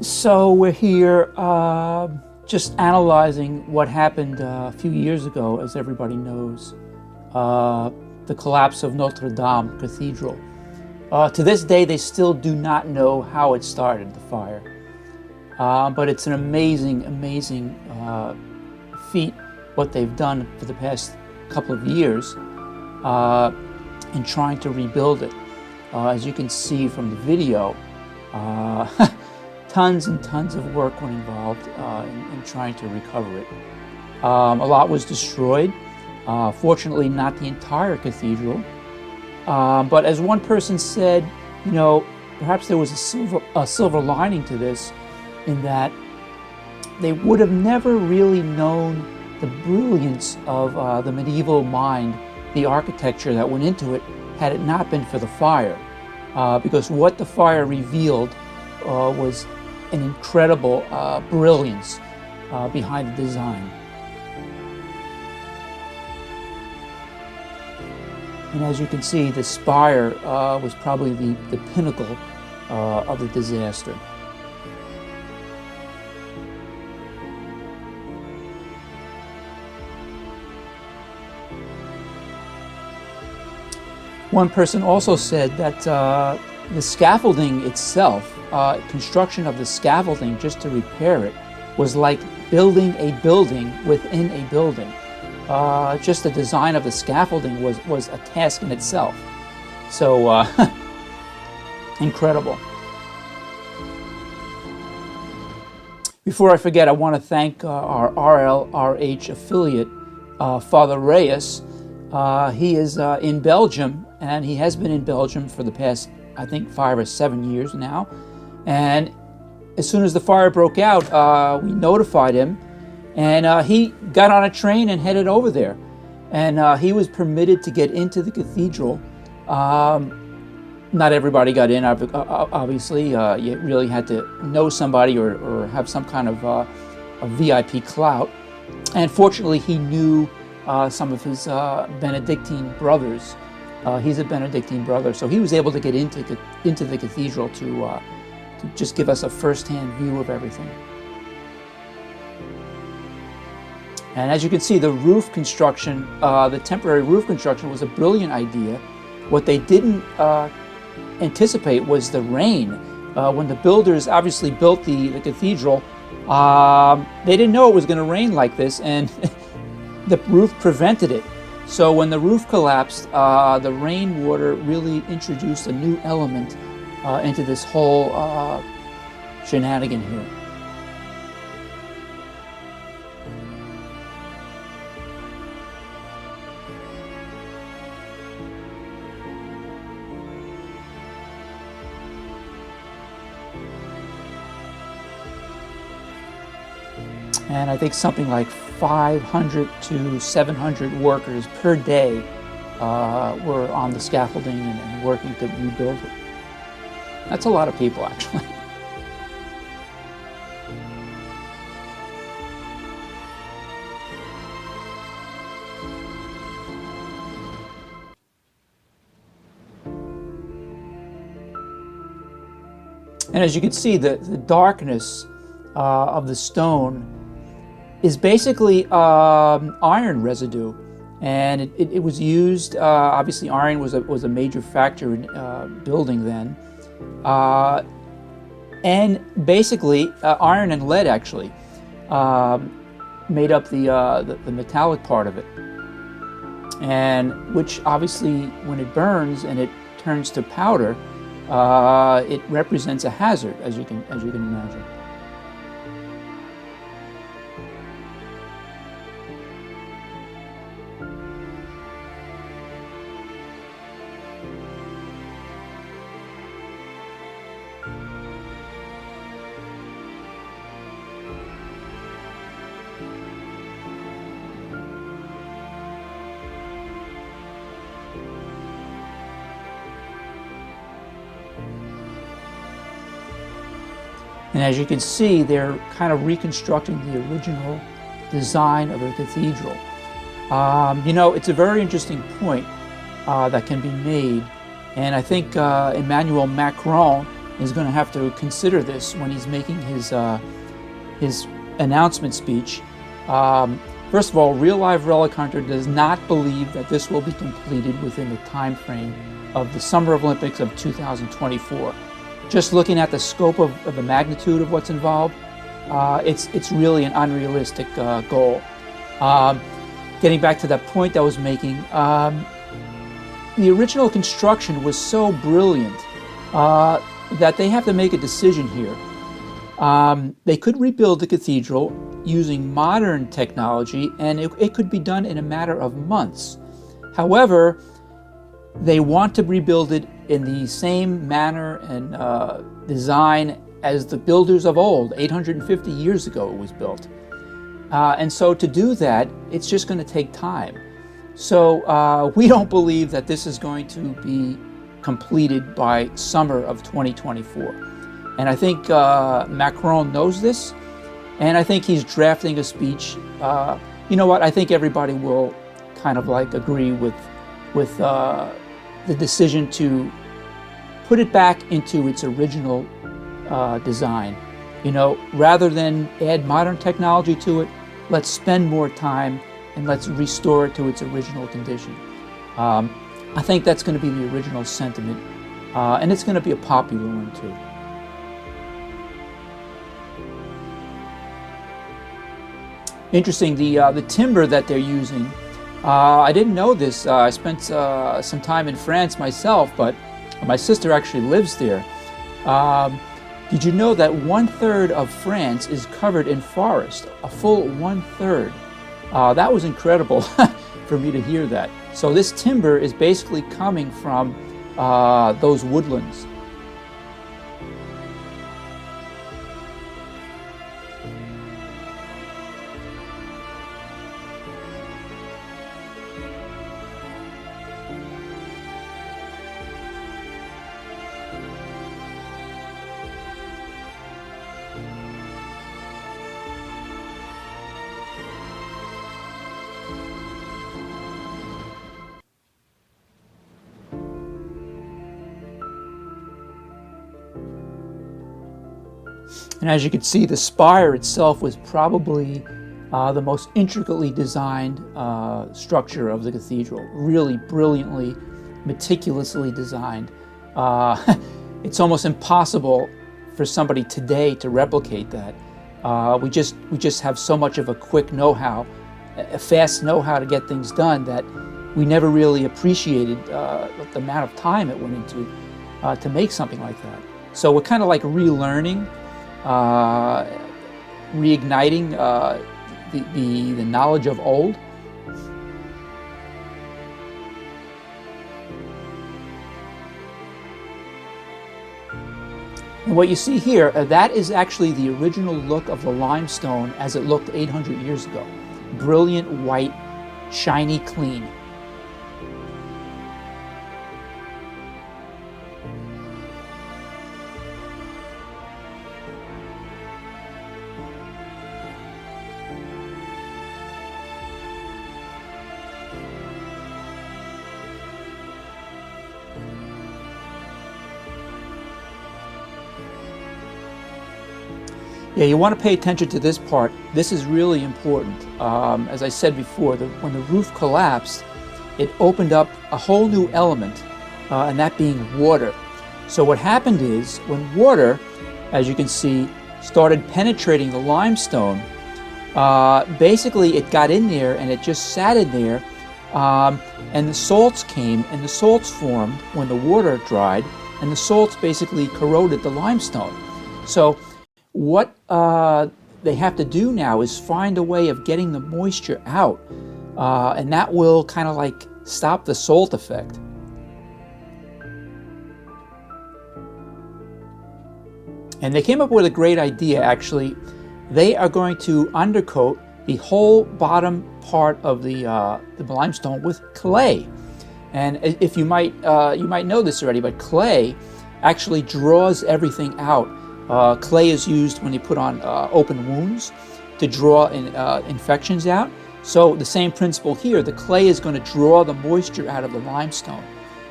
So we're here just analyzing what happened a few years ago, as everybody knows, the collapse of Notre Dame Cathedral. To this day, they still do not know how it started, the fire. But it's an amazing, amazing feat, what they've done for the past couple of years in trying to rebuild it. As you can see from the video, tons and tons of work were involved in trying to recover it. A lot was destroyed. Fortunately, not the entire cathedral. But as one person said, you know, perhaps there was a silver lining to this, in that they would have never really known the brilliance of the medieval mind, the architecture that went into it, had it not been for the fire. Because what the fire revealed was an incredible brilliance behind the design. And as you can see, the spire was probably the pinnacle of the disaster. One person also said that the scaffolding itself, construction of the scaffolding just to repair it, was like building a building within a building. Just the design of the scaffolding was a task in itself. So, incredible. Before I forget, I want to thank our RLRH affiliate, Father Reyes. He is in Belgium, and he has been in Belgium for the past, I think, 5 or 7 years now. And as soon as the fire broke out, we notified him, and he got on a train and headed over there. And he was permitted to get into the cathedral. Not everybody got in, obviously. You really had to know somebody or have some kind of a VIP clout. And fortunately, he knew some of his Benedictine brothers. He's a Benedictine brother, so he was able to get into the cathedral to just give us a first-hand view of everything. And as you can see, the roof construction, the temporary roof construction, was a brilliant idea. What they didn't anticipate was the rain. When the builders obviously built the cathedral, they didn't know it was going to rain like this, and the roof prevented it. So when the roof collapsed, the rainwater really introduced a new element into this whole shenanigan here. And I think something like 500 to 700 workers per day were on the scaffolding and working to rebuild it. That's a lot of people, actually. And as you can see, the darkness of the stone is basically iron residue, and it was used. Obviously, iron was a major factor in building then, and basically iron and lead actually made up the metallic part of it, and which obviously, when it burns and it turns to powder, it represents a hazard, as you can imagine. And as you can see, they're kind of reconstructing the original design of the cathedral. You know, it's a very interesting point that can be made. And I think Emmanuel Macron is going to have to consider this when he's making his announcement speech. First of all, Real Live Relic Hunter does not believe that this will be completed within the time frame of the Summer Olympics of 2024. Just looking at the scope of the magnitude of what's involved, it's really an unrealistic goal. Getting back to that point I was making, the original construction was so brilliant that they have to make a decision here. They could rebuild the cathedral using modern technology, and it could be done in a matter of months. However, they want to rebuild it in the same manner and design as the builders of old. 850 years ago it was built. And so to do that, it's just going to take time. So we don't believe that this is going to be completed by summer of 2024. And I think Macron knows this, and I think he's drafting a speech. You know what? I think everybody will kind of like agree with the decision to put it back into its original design. You know, rather than add modern technology to it, let's spend more time and let's restore it to its original condition. I think that's going to be the original sentiment, and it's going to be a popular one too. Interesting, the timber that they're using. I didn't know this. I spent some time in France myself, but my sister actually lives there. Did you know that 1/3 of France is covered in forest? A full 1/3. That was incredible for me to hear that. So this timber is basically coming from those woodlands. And as you can see, the spire itself was probably the most intricately designed structure of the cathedral. Really brilliantly, meticulously designed. It's almost impossible for somebody today to replicate that. We just have so much of a quick know-how, a fast know-how to get things done that we never really appreciated the amount of time it went into to make something like that. So we're kind of like relearning, reigniting the knowledge of old. And what you see here, that is actually the original look of the limestone as it looked 800 years ago. Brilliant, white, shiny, clean. Yeah, you want to pay attention to this part. This is really important. As I said before, when the roof collapsed, it opened up a whole new element, and that being water. So what happened is, when water, as you can see, started penetrating the limestone, basically it got in there and it just sat in there, and the salts came and the salts formed when the water dried, and the salts basically corroded the limestone. So what they have to do now is find a way of getting the moisture out, and that will kind of like stop the salt effect. And they came up with a great idea, actually. They are going to undercoat the whole bottom part of the limestone with clay. And if you might know this already, but clay actually draws everything out. Clay is used when you put on open wounds to draw infections out. So the same principle here, the clay is going to draw the moisture out of the limestone,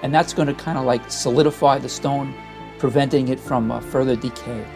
and that's going to kind of like solidify the stone preventing it from further decay.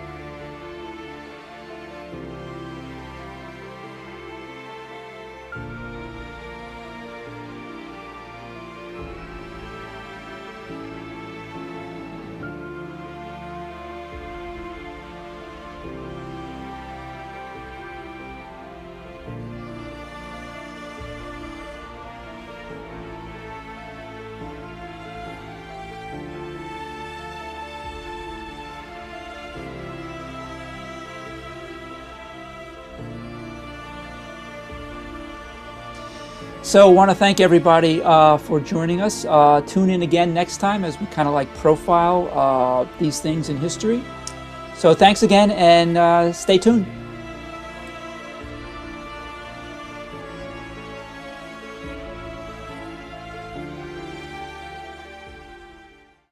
So I want to thank everybody for joining us. Tune in again next time as we kind of like profile these things in history. So thanks again, and stay tuned.